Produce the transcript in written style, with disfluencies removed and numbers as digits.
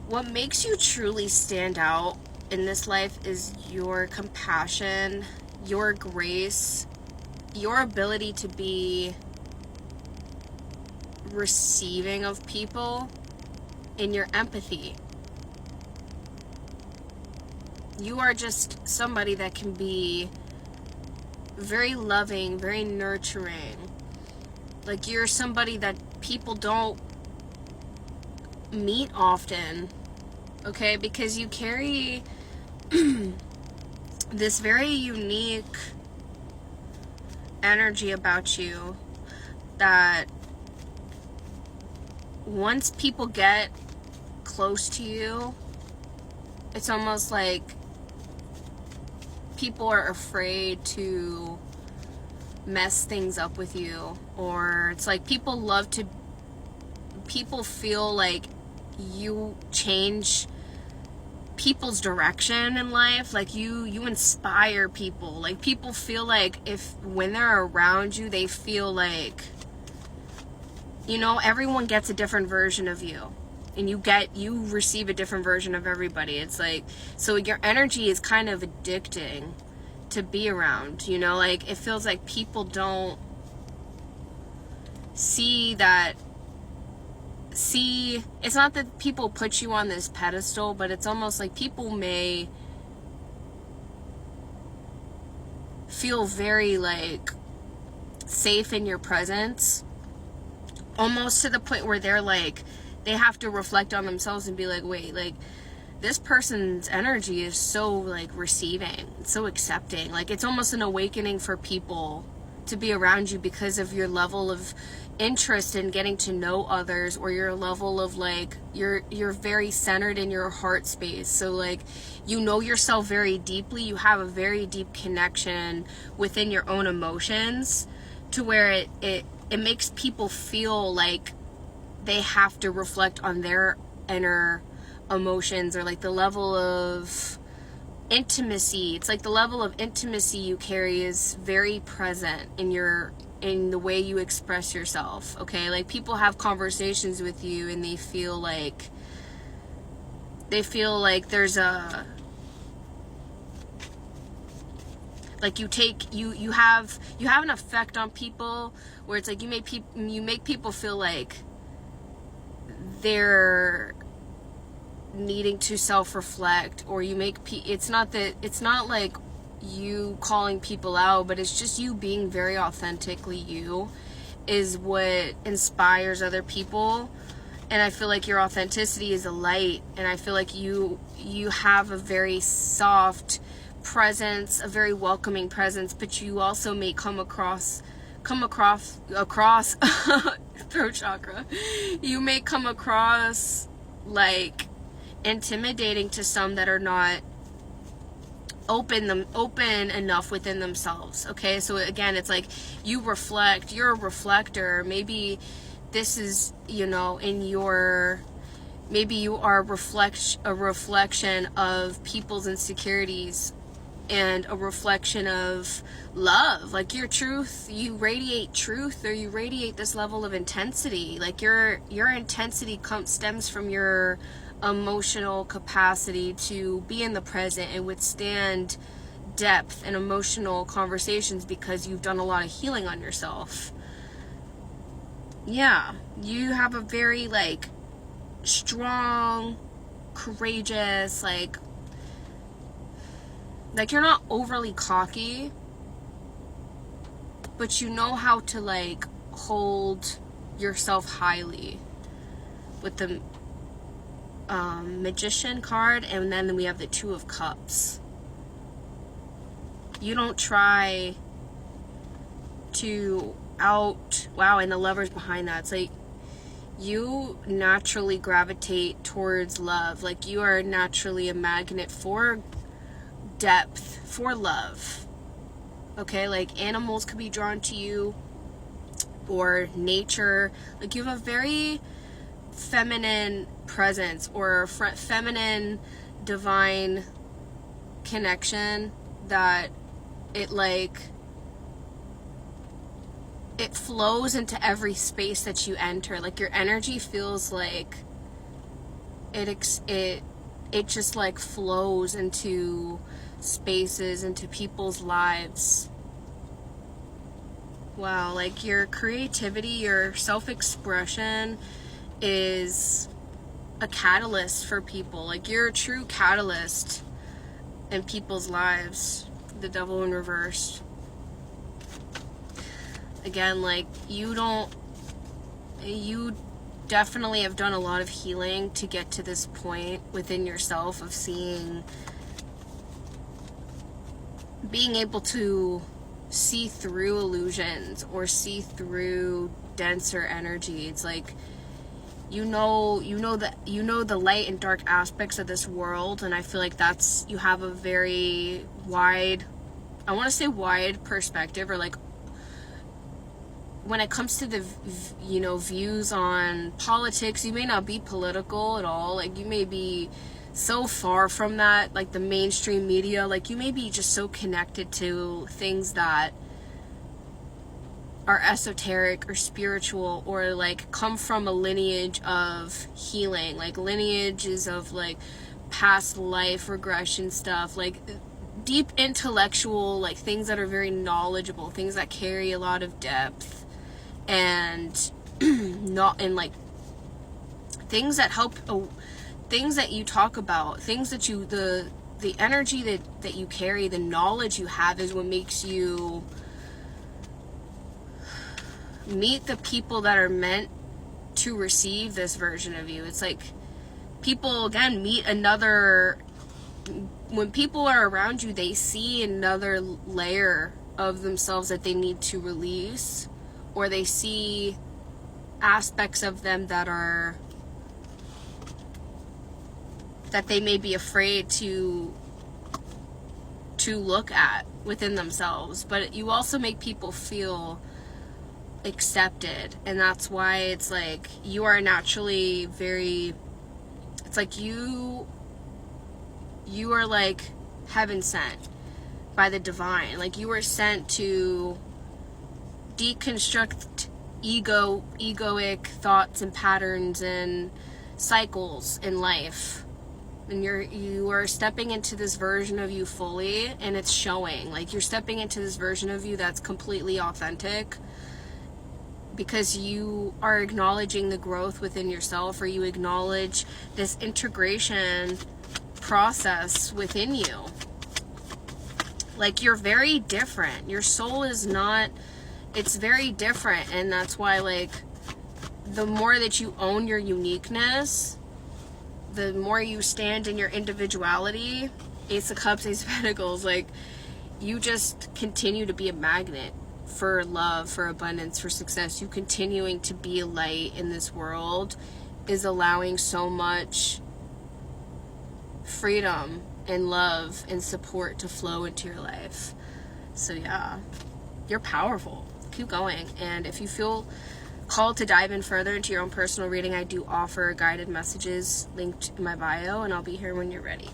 what makes you truly stand out in this life is your compassion, your grace, your ability to be receiving of people, and your empathy. You are just somebody that can be very loving, very nurturing. Like, you're somebody that people don't meet often, okay? Because you carry this very unique energy about you that once people get close to you, it's almost like people are afraid to mess things up with you, or it's like people feel like you change people's direction in life. Like you inspire people. Like, people feel like when they're around you, they feel like, everyone gets a different version of you, and you receive a different version of everybody. It's like, so your energy is kind of addicting to be around, like, it feels like people don't see, it's not that people put you on this pedestal, but it's almost like people may feel very, like, safe in your presence, almost to the point where they're like, they have to reflect on themselves and be like, wait, like, this person's energy is so, like, receiving, so accepting. Like, it's almost an awakening for people to be around you because of your level of interest in getting to know others, or your level of, like, you're very centered in your heart space. So, like, you know yourself very deeply. You have a very deep connection within your own emotions, to where it makes people feel like they have to reflect on their inner emotions, or like the level of intimacy. It's like the level of intimacy you carry is very present in the way you express yourself, okay? Like, people have conversations with you and they feel like there's a, like, you have an effect on people where it's like you make people feel like they're needing to self-reflect, or it's not like you calling people out, but it's just you being very authentically you is what inspires other people. And I feel like your authenticity is a light, and I feel like you have a very soft presence, a very welcoming presence, but you also may come across throat chakra, you may come across like intimidating to some that are not open enough within themselves, okay? So again, it's like you're a reflector. Maybe this is, maybe you are a reflection of people's insecurities, and a reflection of love. Like, your truth, you radiate truth, or you radiate this level of intensity. Like, your intensity stems from your emotional capacity to be in the present and withstand depth and emotional conversations, because you've done a lot of healing on yourself. Yeah, you have a very, like, strong, courageous, like you're not overly cocky, but you know how to, like, hold yourself highly with the Magician card, and then we have the Two of Cups. You don't try to and the Lover's behind that. It's like you naturally gravitate towards love. Like, you are naturally a magnet for depth, for love, okay? Like, animals could be drawn to you, or nature. Like, you have a very feminine presence, or feminine divine connection that it flows into every space that you enter. Like, your energy feels like it just like flows into spaces, into people's lives. Wow, like your creativity, your self-expression is a catalyst for people. Like you're a true catalyst in people's lives. The Devil in reverse. Again, like you definitely have done a lot of healing to get to this point within yourself of being able to see through illusions or see through denser energy. It's like you know the light and dark aspects of this world, and I feel like you have a very wide, I want to say wide perspective, or like when it comes to the views on politics. You may not be political at all, like you may be so far from that, like the mainstream media, like you may be just so connected to things that are esoteric or spiritual, or like come from a lineage of healing, like lineages of like past life regression stuff, like deep intellectual, like things that are very knowledgeable, things that carry a lot of depth, and not in like things that help, things that you talk about, things that you, the energy that you carry, the knowledge you have is what makes you meet the people that are meant to receive this version of you. It's like people, again, meet another, when people are around you, they see another layer of themselves that they need to release, or they see aspects of them that they may be afraid to look at within themselves. But you also make people feel accepted, and that's why it's like you are naturally very, it's like you are like heaven sent by the divine. Like you were sent to deconstruct egoic thoughts and patterns and cycles in life, and you are stepping into this version of you fully, and it's showing. Like you're stepping into this version of you that's completely authentic, because you are acknowledging the growth within yourself, or you acknowledge this integration process within you. Like you're very different. Your soul is not, it's very different, and that's why like the more that you own your uniqueness, the more you stand in your individuality. Ace of Cups, Ace of Pentacles, like you just continue to be a magnet for love, for abundance, for success. You continuing to be a light in this world is allowing so much freedom and love and support to flow into your life. So yeah, you're powerful. Keep going. And if you feel called to dive in further into your own personal reading, I do offer guided messages linked in my bio, and I'll be here when you're ready.